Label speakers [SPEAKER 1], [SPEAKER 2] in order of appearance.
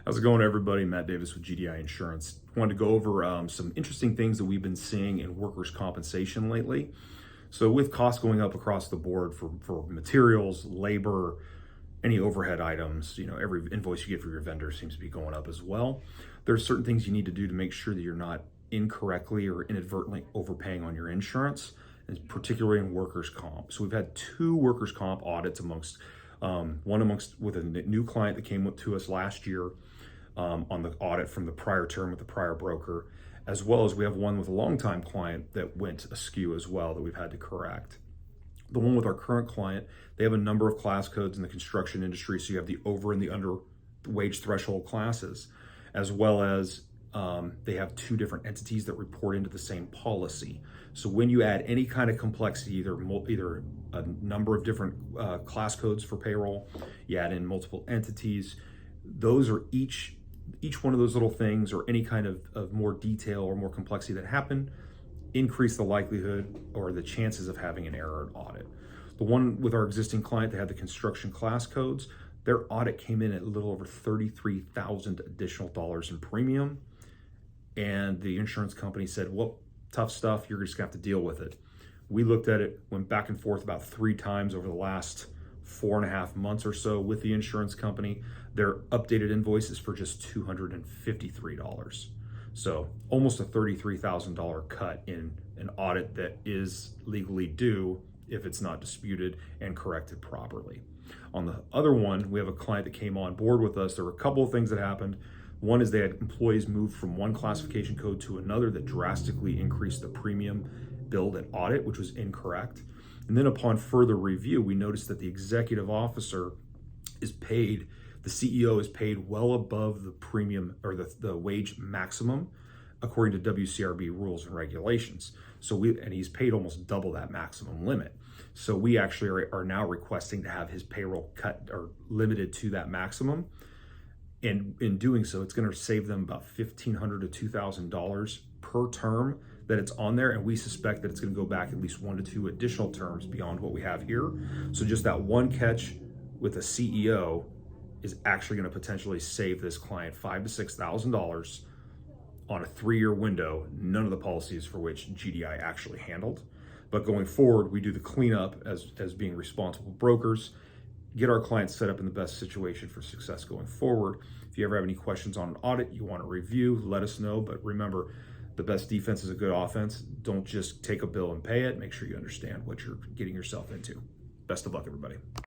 [SPEAKER 1] How's it going, everybody? Matt Davis with GDI Insurance. Wanted to go over some interesting things that we've been seeing in workers' compensation lately. So with costs going up across the board for materials, labor, any overhead items, every invoice you get for your vendor seems to be going up as well. There's certain things you need to do to make sure that you're not incorrectly or inadvertently overpaying on your insurance, and particularly in workers' comp. So we've had two workers' comp audits one with a new client that came to us last year on the audit from the prior term with the prior broker, as well as we have one with a longtime client that went askew as well that we've had to correct. The one with our current client, they have a number of class codes in the construction industry. So you have the over and the under wage threshold classes, as well as they have two different entities that report into the same policy. So when you add any kind of complexity, either a number of different class codes for payroll, you add in multiple entities, those are each one of those little things or any kind of more detail or more complexity that happen increase the likelihood or the chances of having an error in audit. The one with our existing client, they had the construction class codes. Their audit came in at a little over $33,000 additional dollars in premium. And the insurance company said, well, tough stuff, you're just gonna have to deal with it. We looked at it, went back and forth about 3 times over the last 4.5 months or so with the insurance company. Their updated invoices for just $253. So almost a $33,000 cut in an audit that is legally due if it's not disputed and corrected properly. On the other one, we have a client that came on board with us. There were a couple of things that happened. One is they had employees move from one classification code to another that drastically increased the premium billed at audit, which was incorrect. And then upon further review, we noticed that the executive officer is paid, the CEO is paid well above the premium or the wage maximum according to WCRB rules and regulations. And he's paid almost double that maximum limit. So we actually are now requesting to have his payroll cut or limited to that maximum. And in doing so, it's going to save them about $1,500 to $2,000 per term that it's on there. And we suspect that it's going to go back at least 1 to 2 additional terms beyond what we have here. So just that one catch with a CEO is actually going to potentially save this client $5,000 to $6,000 on a 3-year window, none of the policies for which GDI actually handled. But going forward, we do the cleanup as being responsible brokers, get our clients set up in the best situation for success going forward. If you ever have any questions on an audit, you want to review, let us know. But remember, the best defense is a good offense. Don't just take a bill and pay it. Make sure you understand what you're getting yourself into. Best of luck, everybody.